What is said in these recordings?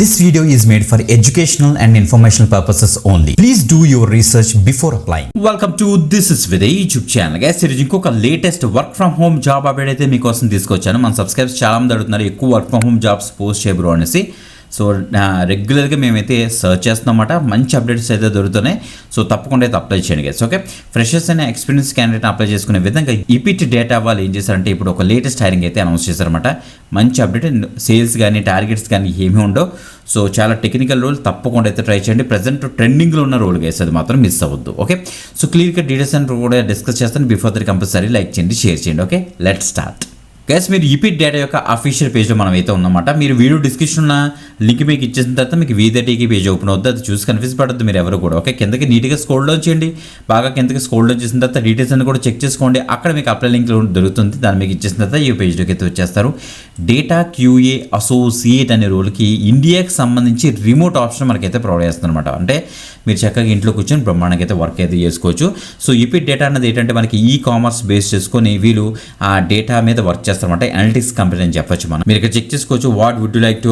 This video is made for educational and informational purposes only. Please do your research before applying. Welcome to This is Vidya YouTube channel. Guys, ఈరోజు ఇంకొక latest work from home job update అయితే మీకోసం తీసుకొచ్చాను. మన subscribers చాలా మంది అడుగుతున్నారు ఎక్కువ work from home jobs post చేయబరు అనేసి. సో రెగ్యులర్గా మేమైతే సర్చ్ చేస్తున్నామాట, మంచి అప్డేట్స్ అయితే దొరుకుతున్నాయి. సో తప్పకుండా అయితే అప్లై చేయండి గైస్. ఓకే, ఫ్రెషర్స్ అనే ఎక్స్పీరియన్స్ క్యాండిడేట్ అప్లై చేసుకునే విధంగా ఈపీటీ డేటా వాళ్ళు ఏం చేశారంటే ఇప్పుడు ఒక లేటెస్ట్ హైరింగ్ అయితే అనౌన్స్ చేశారన్నమాట. మంచి అప్డేట్, సేల్స్ కానీ టార్గెట్స్ కానీ ఏమీ ఉండవు. సో చాలా టెక్నికల్ రోల్, తప్పకుండా అయితే ట్రై చేయండి. ప్రజెంట్ ట్రెండింగ్లో ఉన్న రోల్ గైస్, అది మాత్రం మిస్ అవ్వద్దు. ఓకే, సో క్లియర్గా డీటెయిల్స్ అని కూడా డిస్కస్ చేస్తాను. బిఫోర్ దట్ కంపల్సరీ లైక్ చేయండి, షేర్ చేయండి. Okay, let's start. గైస్, మీరు ఈపీటీ డేటా యొక్క అఫీషియల్ పేజ్లో మనం అయితే ఉన్నమాట. మీరు వీడియో డిస్క్రిప్షన్ లింక్ మీకు ఇచ్చేసిన తర్వాత మీకు వీదటీకి పేజ్ ఓపెన్ అవుతుంది. అది చూసి కన్ఫ్యూజ్ పడద్దు మీరు ఎవరు కూడా. ఓకే, కిందకి నీట్గా స్క్రోల్ డౌన్ చేయండి. బాగా కిందకి స్క్రోల్ డౌన్ చేసిన తర్వాత డీటెయిల్స్ అన్ని కూడా చెక్ చేసుకోండి. అక్కడ మీకు అప్లై లింక్ దొరుకుతుంది. దాన్ని మీకు ఇచ్చేసిన తర్వాత ఈ పేజ్లోకి అయితే వచ్చేస్తారు. డేటా క్యూఏ అసోసియేట్ అనే రోల్కి ఇండియాకి సంబంధించి రిమోట్ ఆప్షన్ మనకైతే ప్రొవైడ్ చేస్తుంది అనమాట. అంటే మీరు చక్కగా ఇంట్లో కూర్చొని బ్రహ్మాండంగా అయితే వర్క్ అయితే చేసుకోవచ్చు. సో ఈపీటీ డేటా అన్నది ఏంటంటే మనకి ఈ కామర్స్ బేస్ చేసుకొని వీళ్ళు ఆ డేటా మీద వర్క్ చేస్తారన్నమాట. అనలిటిక్స్ కంపెనీ అని చెప్పొచ్చు. మనం మీరు ఇక్కడ చెక్ చేసుకోవచ్చు. What would you like to,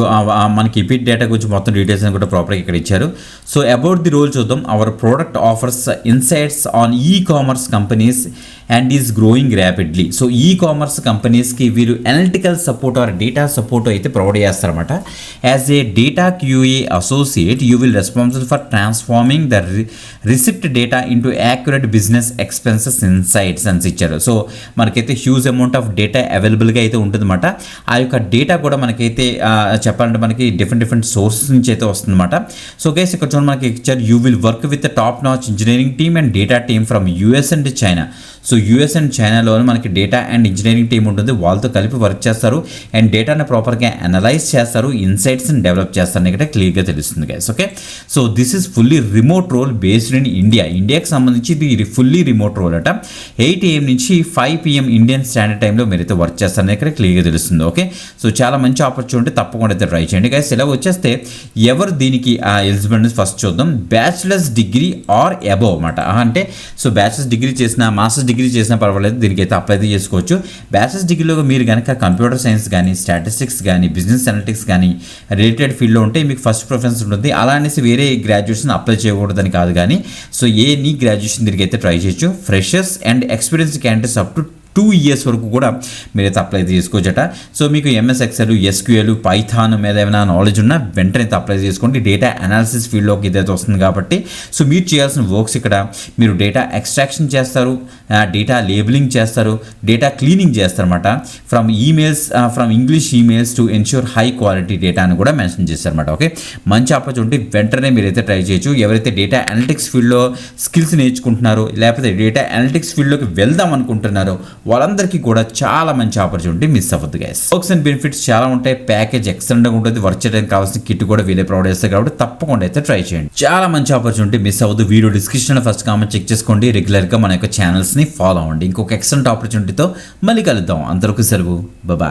మనకి ఈపీటీ డేటా గురించి మొత్తం డీటెయిల్స్ అని కూడా ప్రాపర్గా ఇక్కడ ఇచ్చారు. సో అబౌట్ ది రోల్ చూద్దాం. Our product offers insights on e commerce companies and is growing rapidly. So e commerce కంపెనీస్కి వీరు analytical support or data support అయితే ప్రొవైడ్ చేస్తారన్నమాట. As a data QA associate you will responsible for transforming the receipt data into accurate business expenses insights అని ఇచ్చారు. So మనకైతే huge amount of data అవైలబుల్గా అయితే ఉంటుందన్నమాట. ఆ యొక్క డేటా కూడా మనకైతే చెప్పాలంటే మనకి డిఫరెంట్ సోర్సెస్ నుంచి అయితే వస్తుందన్నమాట. సో గైస్, ఇక్కడ చూడండి మనకి ఇచ్చారు. You will work with top notch engineering team and data team from US and China. So US and చైనాలోనే మనకి డేటా అండ్ ఇంజనీరింగ్ టీం ఉంటుంది. వాళ్ళతో కలిపి వర్క్ చేస్తారు అండ్ డేటాను ప్రాపర్గా అనలైజ్ చేస్తారు, ఇన్సైట్స్ని డెవలప్ చేస్తారు. ఇక్కడ క్లియర్గా తెలుస్తుంది guys. Okay, so this is fully remote role based in India. ఇండియాకి సంబంధించి ఇది ఫుల్లీ రిమోట్ రోల్ అట. 8 AM నుంచి 5 PM ఇండియన్ స్టాండర్డ్ టైంలో మీరైతే వర్క్ చేస్తారని ఇక్కడ క్లియర్గా తెలుస్తుంది. ఓకే, సో చాలా మంచి ఆపర్చునిటీ, తప్పకుండా అయితే ట్రై చేయండి గైస్. ఇలా వచ్చేస్తే ఎవరు దీనికి ఎలిజిబుల్ ఫస్ట్ చూద్దాం. బ్యాచిలర్స్ డిగ్రీ ఆర్ అబోవ్ అన్నమాట. అంటే సో బ్యాచిలర్స్ డిగ్రీ చేసిన, మాస్టర్స్ డిగ్రీ చేసినా పర్వాలేదు, దీనికైతే అప్లై చేసుకోవచ్చు. బ్యాచిలర్స్ డిగ్రీలో మీరు కనుక కంప్యూటర్ సైన్స్ కానీ, స్టాటిస్టిక్స్ కానీ, బిజినెస్ అనలిటిక్స్ కానీ రిలేటెడ్ ఫీల్డ్లో ఉంటే మీకు ఫస్ట్ ప్రిఫరెన్స్ ఉంటుంది. అలా అనేసి వేరే గ్రాడ్యుయేషన్ అప్లై చేయకూడదని కాదు, కానీ సో నీ గ్రాడ్యుయేషన్ దీనికైతే ట్రై చేయొచ్చు. Freshers and experience candidates up to 2 years వరకు కూడా మీరైతే అప్లై చేసుకోవచ్చట. సో మీకు ఎంఎస్ ఎక్సెల్, ఎస్క్యూఎల్, పైథాన్ మీద ఏమైనా నాలెడ్జ్ ఉన్నా వెంటనే అప్లై చేసుకోండి. డేటా అనాలిసిస్ ఫీల్డ్లోకి ఇదైతే వస్తుంది కాబట్టి సో మీరు చేయాల్సిన వర్క్స్ ఇక్కడ మీరు డేటా ఎక్స్ట్రాక్షన్ చేస్తారు, డేటా లేబులింగ్ చేస్తారు, డేటా క్లీనింగ్ చేస్తారన్నమాట. From English emails to ensure high quality data అని కూడా మెన్షన్ చేస్తారన్నమాట. ఓకే, మంచి ఆపర్చునిటీ, వెంటనే మీరైతే ట్రై చేయొచ్చు. ఎవరైతే డేటా అనలిటిక్స్ ఫీల్డ్లో స్కిల్స్ నేర్చుకుంటున్నారో లేకపోతే డేటా అనలిటిక్స్ ఫీల్డ్లోకి వెళ్దాం అనుకుంటున్నారో వాళ్ళందరికీ కూడా చాలా మంచి ఆపర్చునిటీ, మిస్ అవ్వద్దు గైస్. వర్క్స్ అండ్ బెనిఫిట్స్ చాలా ఉంటాయి. ప్యాకేజ్ ఎక్సలెంట్గా ఉంటుంది. వర్క్ చేయడానికి కావాల్సిన కిట్ కూడా వీళ్ళే ప్రొవైడ్ చేస్తారు కాబట్టి తప్పకుండా అయితే ట్రై చేయండి. చాలా మంచి ఆపర్చునిటీ, మిస్ అవ్వద్దు. Video description first comment check చేసుకోండి. రెగ్యులర్గా మన యొక్క ఛానల్స్ని ఫాలో అవ్వండి. ఇంకొక ఎక్సలెంట్ ఆపర్చునిటీతో మళ్ళీ కలుద్దాం. అంతవరకు సెలవు, బాయ్.